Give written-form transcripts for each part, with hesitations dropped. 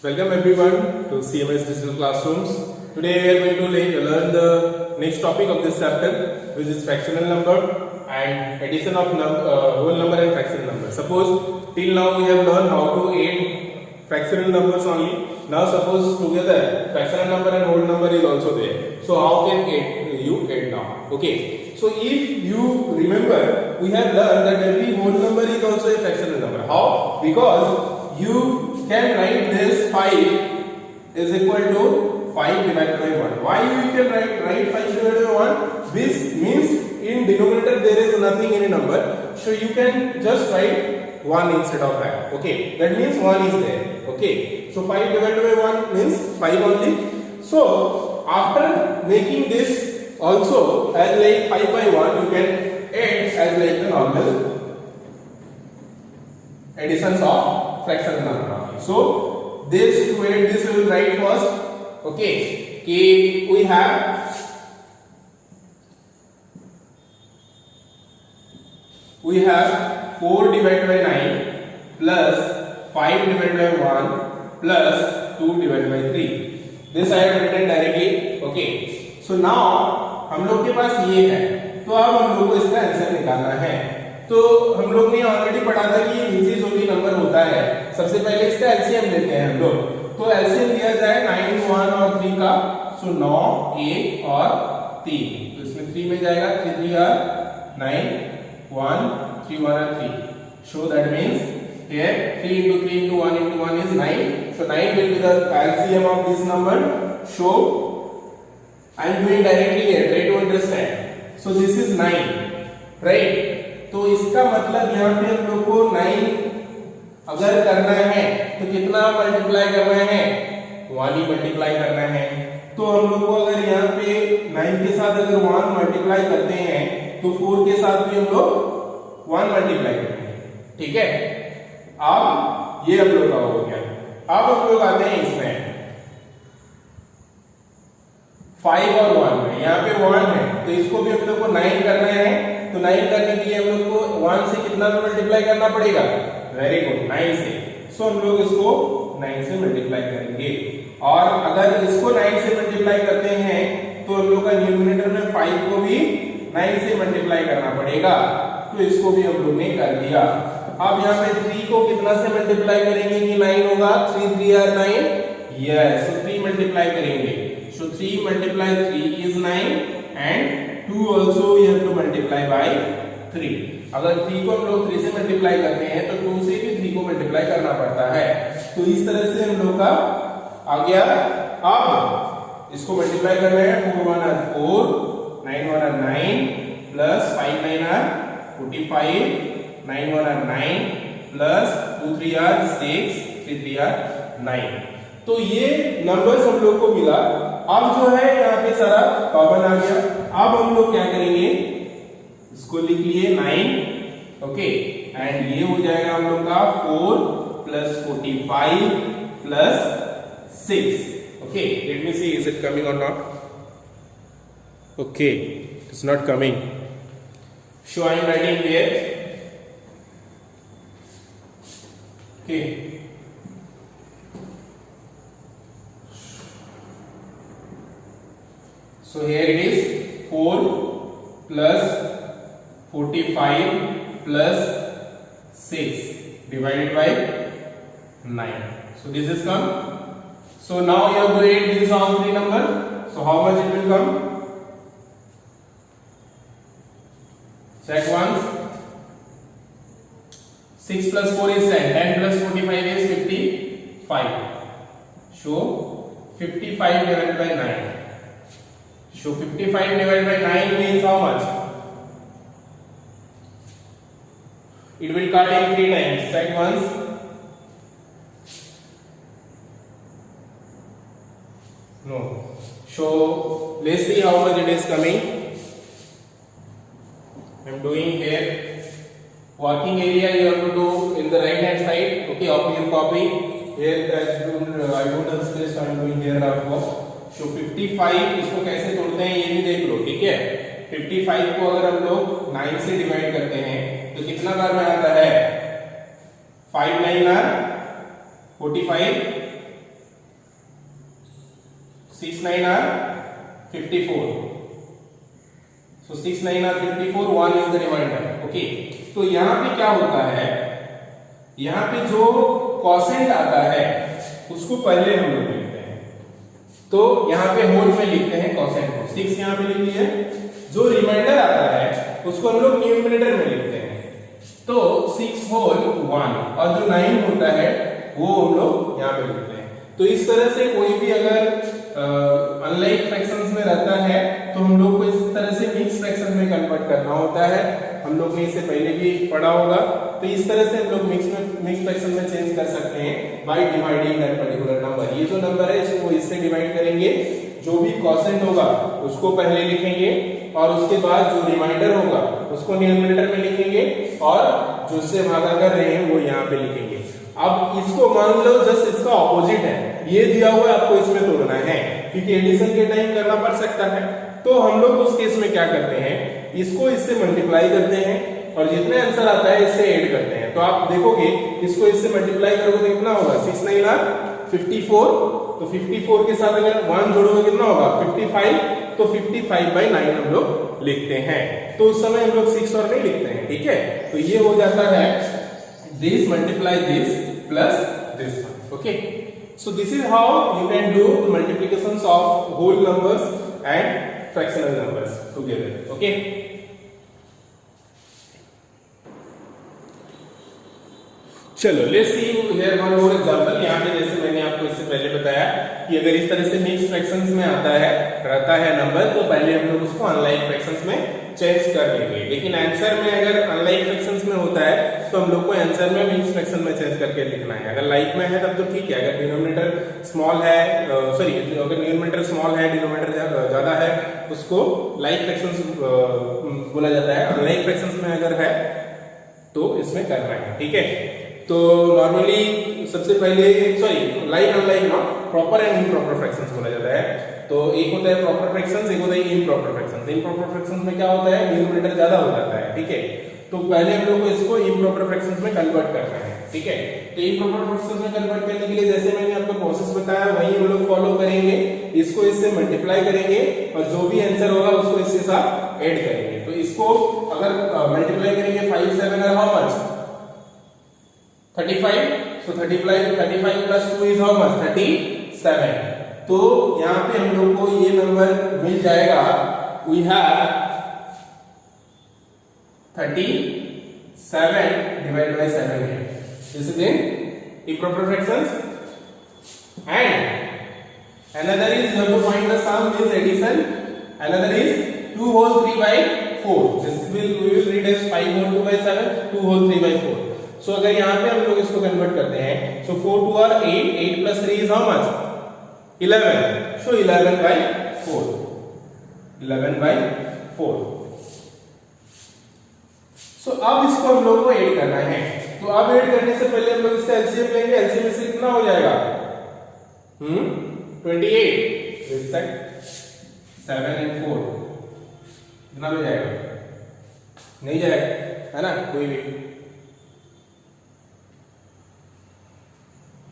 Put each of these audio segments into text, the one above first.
Welcome everyone to CMS Digital Classrooms. Today we are going to learn the next topic of this chapter, which is fractional number and addition of whole number and fractional number. Suppose till now we have learned how to add fractional numbers only. Now suppose together fractional number and whole number is also there. So how can you add now? Okay. So if you remember, we have learned that every whole number is also a fractional number. How? Because you can write this 5 is equal to 5 divided by 1. Why you can write 5 divided by 1? This means in denominator there is nothing in a number. So you can just write 1 instead of that. Okay. That means 1 is there. Okay. So 5 divided by 1 means 5 only. So after making this also as like 5 by 1, you can add as like the normal additions of fractional number. So this to add this we will write first. Okay, we have 4 divided by 9 plus 5 divided by 1 plus 2 divided by 3. This I have written directly. Okay, so now हम लोग के पास ये है, तो अब हम लोग को इसका आंसर निकालना है. तो हम लोग ने ऑलरेडी पढ़ा था कि नीचे जो भी नंबर होता है सबसे पहले इसका एलसीएम लेते हैं हम लोग. तो एलसीएम लिया जाए 9, 1 और 3 का. सो 9, 1 और 3. तो इसमें 3 में जाएगा 3 3 are 9, 1 3 1 are 3. So that means here 3 into 3 into 1 into 1 is 9. So 9 will be the LCM of this number. So I am doing directly here. Try to understand. So this is 9, right? तो इसका मतलब यहाँ पे हम लोग को 9 अगर करना है तो कितना मल्टीप्लाई करना है? 1 ही मल्टीप्लाई करना है. तो हम लोग को अगर यहाँ पे 9 के साथ अगर 1 मल्टीप्लाई करते हैं तो 4 के साथ भी हम लोग 1 मल्टीप्लाई करते हैं. ठीक है. अब ये हम लोग का हो गया. अब हम लोग आते हैं इसमें 5 और 1 में. यहाँ पे 1 है तो इसको भी हम लोग को 9 करना है. तो 9 करने के लिए हम लोग को 1 से कितना मल्टीप्लाई करना पड़ेगा? वेरी गुड, 9 से. सो हम लोग इसको 9 से मल्टीप्लाई करेंगे. और अगर इसको 9 से मल्टीप्लाई करते हैं तो हम लोग का न्यूमरेटर में 5 को भी 9 से मल्टीप्लाई करना पड़ेगा. तो इसको भी हम लोग ने कर दिया. अब यहाँ पे 3 को कितना से मल्टीप्लाई करेंगे कि 9 होगा? 3 3 आर 9. यस, so 3 मल्टीप्लाई करेंगे. So 3 multiply 3 is 9 and 2 also we have to multiply by 3. अगर 3 को हम लोग 3 से मल्टीप्लाई करते हैं तो 2 से भी 3 को मल्टीप्लाई करना पड़ता है. तो इस तरह से हम लोग का आ गया. अब इसको मल्टीप्लाई करना है. 4 1 are 4, 9 1 are 9 plus 5 9 are 45, 9 1 are 9 plus 2 3 are 6, 3 3 are 9. तो ये नंबर्स हम लोग को मिला. अब जो है यहाँ पे सारा कॉमन आ गया. अब हम लोग क्या करेंगे? इसको लिख लिए 9. ओके, एंड ये हो जाएगा हम लोग का 4 plus 45 plus 6. Okay, let me see is it coming or not. Okay, it's not coming. So I am writing here. Okay, so here it is 4 plus 45 plus 6 divided by 9. So this is come. So now you have to add these all three number. So how much it will come? Check once. 6 plus 4 is 10. 10 plus 45 is 55. So 55 divided by 9. So 55 divided by 9 means how much? It will cut in 3 times. Check once. No. So let's see how much it is coming. I am doing here. Working area you have to do in the right hand side. Okay, of your copy. Here I don't have space, so I am doing here आपको. So 55 इसको कैसे तोड़ते हैं ये भी देख लो. ठीक है. 55 को अगर हम लोग 9 से डिवाइड करते हैं तो कितना बार में आता है? 5 9 are 45 6 9 are 54. So 6 9 are 54, 1 is the remainder. Okay, तो यहाँ पे क्या होता है, यहाँ पे जो क्वोशिएंट आता है उसको पहले हम लोग लिखते हैं, तो यहाँ पे होल में लिखते हैं क्वोशिएंट को, 6 यहाँ पे लिख लिया। जो रिमाइंडर आता है उसको हम लोग न्यूमरेटर में लिखते हैं, तो 6 होल 1, और जो 9 होता है वो हम लोग यहाँ पे लिखते हैं। तो इस तरह से कोई भी अगर अनलाइक फ्रैक्शंस में रहता है तो हम लोग को इस तरह से मिक्स फ्रैक्शन में कन्वर्ट करना होता है। हम लोग ने इसे पहले भी पढ़ा होगा, तो इस तरह से हम लोग मिक्स फ्रैक्शन में चेंज कर सकते हैं by dividing that particular number. ये जो नंबर है इसको इससे डिवाइड करेंगे, जो भी क्वोशिएंट होगा उसको पहले लिखेंगे, और उसके बाद जो रिमाइंडर होगा उसको न्यूमरेटर में लिखेंगे, और जो इससे भागा कर रहे हैं वो यहाँ पे लिखेंगे। अब इसको मान लो जस्ट इसका ऑपोजिट है, ये दिया हुआ है आपको इसमें तोड़ना है, क्योंकि एडिशन के टाइम करना पड़ सकता है। तो हम लोग उस केस में क्या करते हैं, इसको इससे मल्टीप्लाई करते हैं और जितने आंसर आता है इससे ऐड करते हैं। तो आप देखोगे इसको इससे मल्टीप्लाई करोगे तो कितना होगा, 6 9 are 54, तो 54 के साथ अगर 1 जोड़ोगे कितना होगा 55, तो 55/9 हम लोग लिखते हैं। तो उस समय हम लोग 6 और नहीं लिखते हैं, ठीक है। तो ये हो जाता है this multiply this plus this one. Okay, so this is how you can do the multiplications of whole numbers and fractional numbers together. Okay, चलो let's see here one more example. यहाँ पे जैसे मैंने आपको इससे पहले बताया कि अगर इस तरह से मिक्स फ्रैक्शंस में रहता है नंबर, तो पहले हम लोग उसको अनलाइक फ्रैक्शंस में चेंज कर लेंगे। लेकिन आंसर में अगर अनलाइक फ्रैक्शंस में होता है तो हम लोग को आंसर में मिक्स फ्रैक्शन में चेंज करके लिखना है। अगर लाइक में है तब तो ठीक है, अगर डिनोमिनेटर स्मॉल है, अगर न्यूमरेटर स्मॉल है, डिनोमिनेटर ज्यादा है, उसको लाइक फ्रैक्शंस बोला जाता है। अनलाइक फ्रैक्शंस में अगर है तो इसमें करना है, ठीक है। तो नॉर्मली सबसे पहले like unlike not proper and improper fractions बोला जाता है। तो एक होता है प्रॉपर फ्रैक्शंस, एक होता है इम्प्रॉपर फ्रैक्शंस। इम्प्रॉपर फ्रैक्शंस में क्या होता है, न्यूमरेटर ज्यादा हो जाता है, ठीक है। तो पहले हम लोग को इसको इम्प्रॉपर फ्रैक्शंस में कन्वर्ट करना है, ठीक है। तो इम्प्रॉपर फ्रैक्शंस में कन्वर्ट करने के लिए जैसे मैंने आपको प्रोसेस बताया वही हम लोग फॉलो करेंगे। इसको इससे मल्टीप्लाई करेंगे और जो भी आंसर होगा उसको इसके साथ ऐड करेंगे। तो इसको अगर मल्टीप्लाई करेंगे 5 7 और how much 35, so 35 plus 2 is how much 37। तो यहाँ पे हम लोग को ये नंबर मिल जाएगा, we have 37 divided by 7 here. This is in improper fractions, and another is you have to find the sum, means addition. Another is 2 whole 3 by 4. we will read as 5 whole 2 by 7, 2 whole 3 by 4. So अगर यहाँ पे हम लोग इसको convert करते हैं, so 4 2 are 8, 8 plus 3 is how much 11, so 11 by 4, 11 by 4। so अब इसको हम लोग को ऐड करना है। तो अब ऐड करने से पहले हम लोग इसका एलसीएम लेंगे। एलसीएम से कितना हो जाएगा 28, this side 7 and 4 कितना हो जाएगा, नहीं जाएगा है ना, कोई भी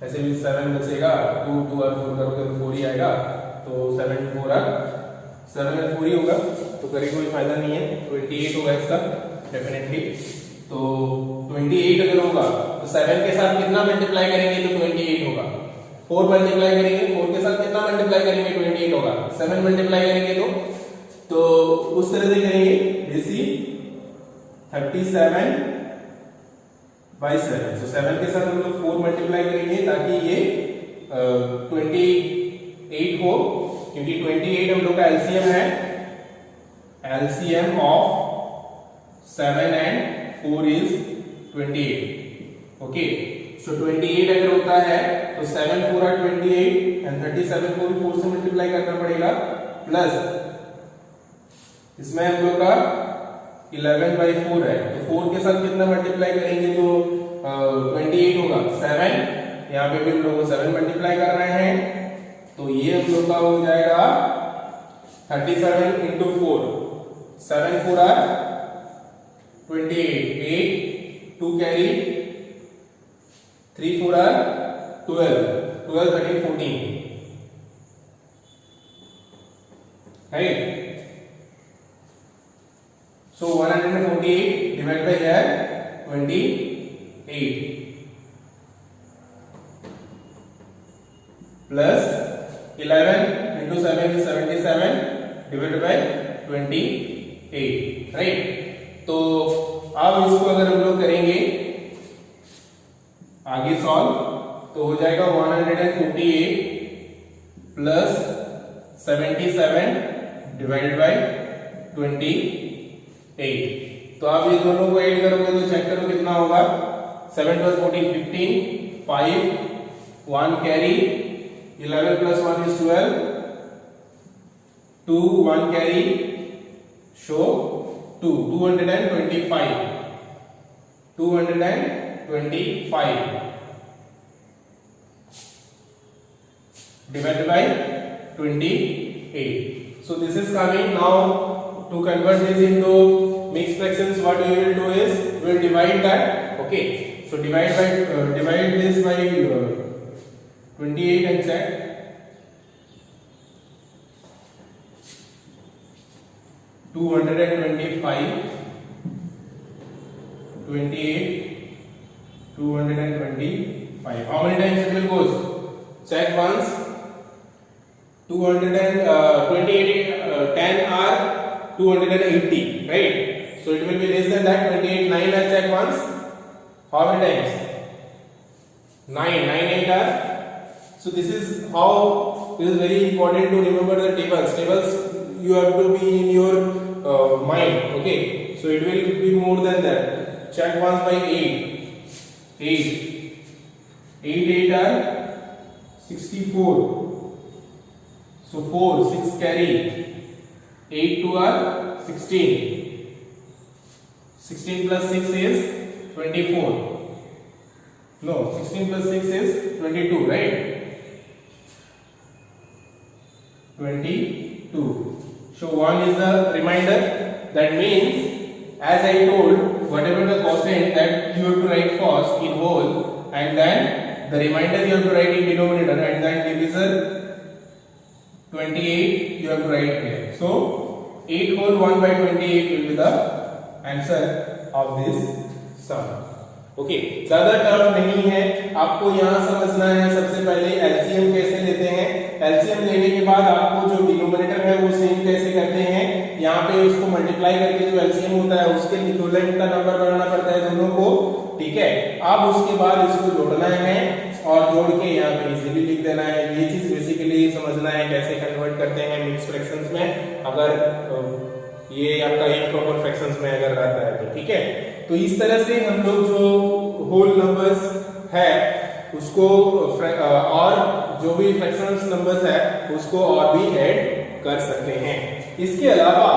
ऐसे भी 7 बचेगा, 2 2 और 4 करोगे तो 4 ही आएगा, तो 7 4 और 7 और 4 ही होगा, तो करीब कोई फायदा नहीं है। 28 होगा इसका डेफिनेटली। तो 28 अगर होगा तो 7 के साथ कितना मल्टीप्लाई करेंगे तो 28 होगा। 4 मल्टीप्लाई करेंगे, 4 के साथ कितना मल्टीप्लाई करेंगे 28 होगा। 7 मल्टीप्लाई करेंगे तो उस तरह से करेंगे, बेसी 37 by 7। so 7 के साथ हम लोग 4 मल्टीप्लाई करेंगे ताकि ये 28 हो, क्योंकि 28 हम लोग का एलसीएम है, LCM of 7 and 4 is 28। Okay, so 28 अगर होता है तो 7 4 are 28 and 37 को भी 4 से मल्टीप्लाई करना पड़ेगा, प्लस इसमें हम लोग का 11 by 4 है, तो 4 के साथ कितना मल्टीप्लाई करेंगे तो 28 होगा। 7 यहाँ पे भी हम लोग को 7 मल्टीप्लाई कर रहे हैं, तो ये हम लोग का हो जाएगा 37 into 4, 7 4 are 28, 8 2 carry, 3 4 are 12, 12 13 14, right? So 148 divided by here 28 plus 11 into 7 is 77 divided by 28, right? तो अब इसको अगर हम लोग करेंगे आगे सॉल्व तो हो जाएगा 148 प्लस 77 डिवाइडेड बाय 28। तो आप ये दोनों को ऐड करोगे तो चेक करो कितना होगा। 7 plus 14 15 5 1 carry 11 plus 1 is 12 2 1 carry show 2 225 divided by 28. So this is coming now. To convert this into mixed fractions, what we will do is we will divide that. Okay, so divide this by 28 and check. 225 28 225. How many times it will goes? Check once. 228 10 are 280, right? So it will be less than that. 28 9 are check once. How many times? 9 8 are. So this is how it is very important to remember the tables. You have to be in your mind. Okay, so it will be more than that. Check once by 8 are 64. So 4 6 carry 8 2 are 16 plus 6 is 24. No, 16 plus 6 is 22, right? 22. So 1 is the remainder. That means, as I told, whatever the quotient that you have to write first in whole, and then the remainder you have to write in denominator, and then divisor 28 you have to write here. So 8 whole 1 by 28 will be the answer of this sum. Okay, ज्यादा term नहीं है, आपको यहाँ समझना है सबसे पहले LCM कैसे लेते हैं। एलसीएम लेने के बाद आपको जो डिनोमिनेटर है वो सेम कैसे करते हैं, यहाँ पे उसको मल्टीप्लाई करके जो एलसीएम होता है उसके इक्विवेलेंट का नंबर बनाना पड़ता है दोनों को, ठीक है। अब उसके बाद इसको जोड़ना है और जोड़ के यहाँ पे इजीली लिख देना है। ये चीज बेसिकली समझना है कैसे कन्वर्ट करते हैं मिक्स फ्रैक्शंस में, अगर ये आपका इम्प्रॉपर फ्रैक्शंस में अगर रहता है तो, ठीक है। तो इस तरह से हम लोग जो होल नंबर्स है उसको और जो भी फ्रैक्शंस नंबर्स है उसको और भी ऐड कर सकते हैं। इसके अलावा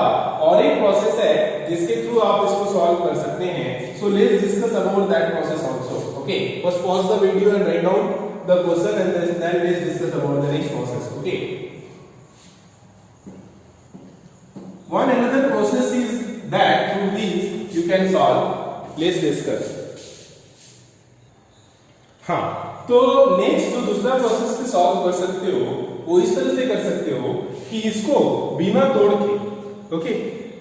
और एक प्रोसेस है जिसके थ्रू आप इसको सॉल्व कर सकते हैं। So let's discuss about that process also. Okay, first pause the video and write down the question and then let's discuss about the next process. Okay, one another process is that through these you can solve. Let's discuss. हाँ, तो next जो दूसरा process से solve कर सकते हो वो इस तरह से कर सकते हो कि इसको बिना तोड़ के, ओके,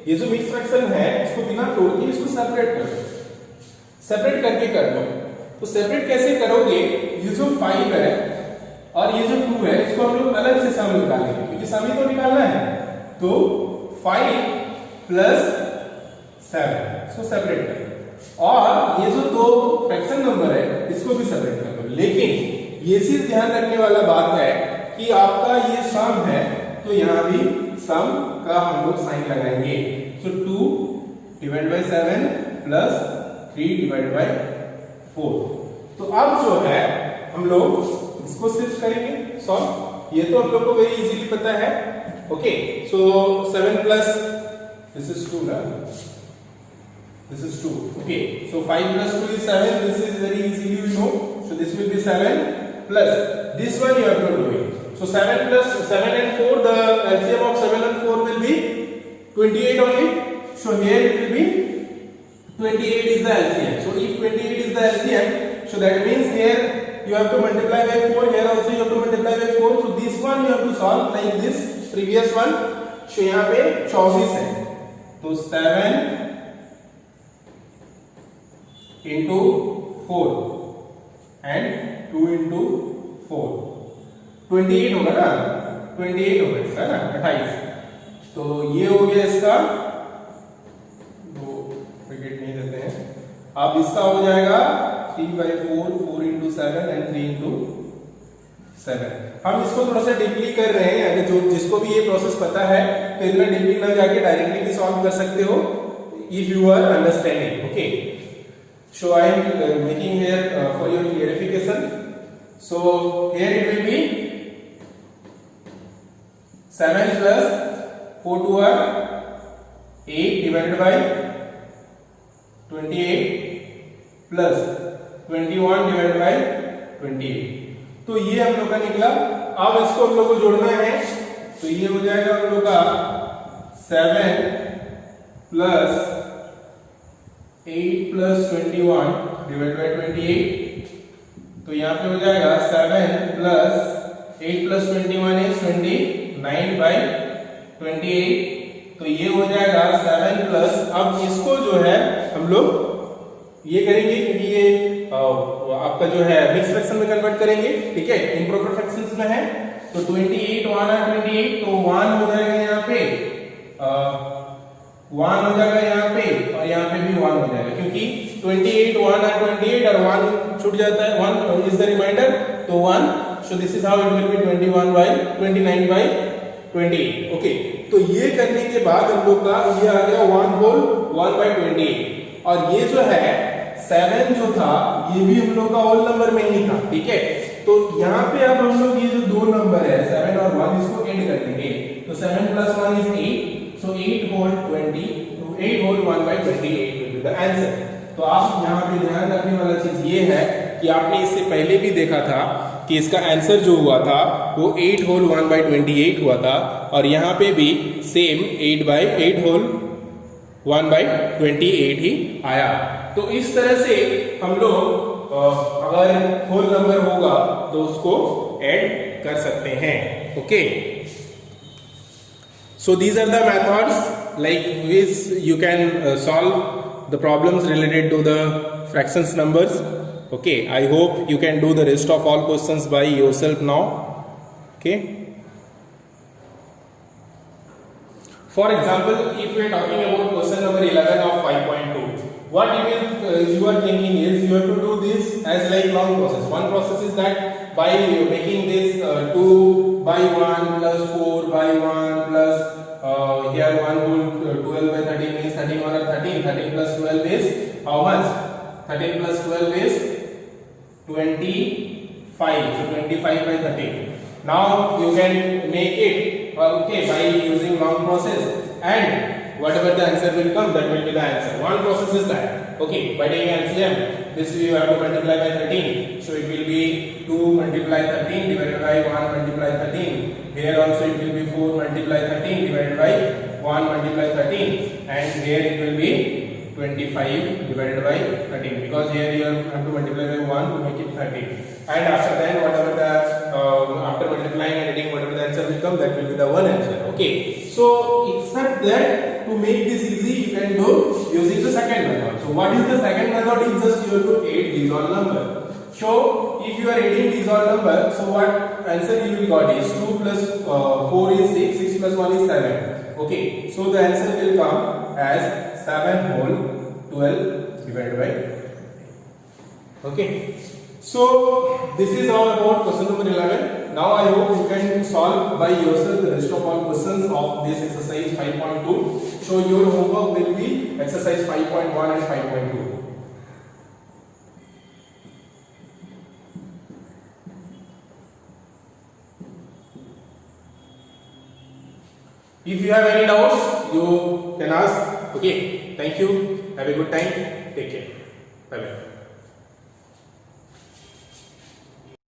ये जो मिक्स फ्रैक्शन है इसको बिना तोड़ के इसको सेपरेट कर दो, सेपरेट करके कर लो। तो सेपरेट कैसे करोगे, ये जो 5 है और ये जो 2 है इसको हम लोग अलग से सम निकालेंगे क्योंकि सम ही तो निकालना है। तो 5 प्लस 7 इसको सेपरेट कर, और ये जो दो फ्रैक्शन नंबर है इसको भी सेपरेट कर दो। लेकिन ये चीज ध्यान रखने वाला बात है कि आपका ये सम है तो यहाँ भी सम का हम लोग साइन लगाएंगे। सो 2 divide by 7 plus 3 divide by 4। तो अब जो है हम लोग इसको शिफ्ट करेंगे सॉल्व। ये तो हम लोग को वेरी इजीली पता है। Okay, so 7 plus this is 2 ना, this is 2. Okay, so 5 plus 2 is 7. This is very easily we know. So this will be 7 plus this one you have to do it. So 7 plus 7 and 4, the LCM of 7 and 4 will be 28 only. So here it will be 28 is the LCM. So if 28 is the LCM, so that means here you have to multiply by 4. Here also you have to multiply by 4. So this one you have to solve like this previous one. सो यहाँ पे 24 है, तो 7 into 4 and 2 into 4 28 होगा ना, 28 होगा इसका ना, 28। तो ये हो गया इसका, दो विकेट नहीं देते हैं, अब इसका हो जाएगा 3/4, 4 into 7 and 3 into 7। हम इसको थोड़ा सा डीपली कर रहे हैं, अगर जो जिसको भी ये प्रोसेस पता है तो इतना डीपली ना जाके डायरेक्टली भी सॉल्व कर सकते हो if you are understanding. Okay, so I am making here for your clarification. So here it will be 7 plus 4 to 8 divided by 28 plus 21 divided by 28। तो ये हम लोग का निकला। अब इसको हम लोग को जोड़ना है, तो ये हो जाएगा हम लोग का 7 plus 8 plus 21 divided by 28। तो यहाँ पे हो जाएगा 7 plus 8 plus 21 is 29 by 28। तो ये हो जाएगा 7 प्लस, अब इसको जो है हम लोग ये करेंगे क्योंकि ये आपका जो है मिक्स फ्रैक्शन में कन्वर्ट करेंगे, ठीक है, इम्प्रॉपर फ्रैक्शंस में है। तो 28 1 और 28, तो 1 हो जाएगा यहाँ पे, 1 हो जाएगा यहाँ पे और यहाँ पे भी 1 हो जाएगा, क्योंकि 28 1 और 28 और 1 छूट जाता है, 1 इज द रिमाइंडर, तो 1। So this is how it will B 29 by 28। Okay, तो ये करने के बाद हम लोग का ये आ गया 1 whole 1/28। और ये जो है 7 जो था ये भी हम लोग का होल नंबर में ही था, ठीक है। तो यहाँ पे अब हम लोग ये जो दो नंबर है 7 और 1 इसको ऐड कर देंगे, तो 7 plus 1 is 8, so 8 whole 20, तो 8 whole 1/28 will be the answer। तो आप यहाँ पे ध्यान रखने वाला चीज ये है कि आपने इससे पहले भी देखा था कि इसका आंसर जो हुआ था वो 8 whole 1/28 हुआ था, और यहाँ पे भी सेम 8 whole 1/28 ही आया। तो इस तरह से हम लोग अगर होल नंबर होगा तो उसको ऐड कर सकते हैं। Okay, so these are the methods like which you can solve the problems related to the fractions numbers. Okay, I hope you can do the rest of all questions by yourself now. Okay, for example, if we are talking about question number 11 of 5.2, what you are thinking is you have to do this as like long process. One process is that by making this 2 by 1 plus 4 by 1 plus here 1 whole 12 by 13 means 13 1 or 13, 13 plus 12 is how much? 13 plus 12 is 25, so 25 by 13. Now you can make it okay by using long process, and whatever the answer will come, that will be the answer. One process is that, okay, by taking LCM, this you have to multiply by 13, so it will be 2 multiply 13 divided by 1 multiply 13. Here also it will be 4 multiply 13 divided by 1 multiply 13, and here it will be 25 divided by 13, because here you have to multiply by 1 to make it 13, and after that whatever the after multiplying and adding whatever the answer will come, that will be the one answer. Okay, so except that to make this easy you can do using the second method. So what is the second method? Is just you have to add these all number. So if you are adding these all number, so what answer you will got is 2 plus 4 is 6, 6 plus 1 is 7. Okay, so the answer will come as 7 whole 12 divided by 20. Okay, so this is all about question number 11. Now I hope you can solve by yourself the rest of all questions of this exercise 5.2. So your homework will be exercise 5.1 and 5.2. If you have any doubts, you can ask. Okay, thank you. Have a good time. Take care. Bye bye.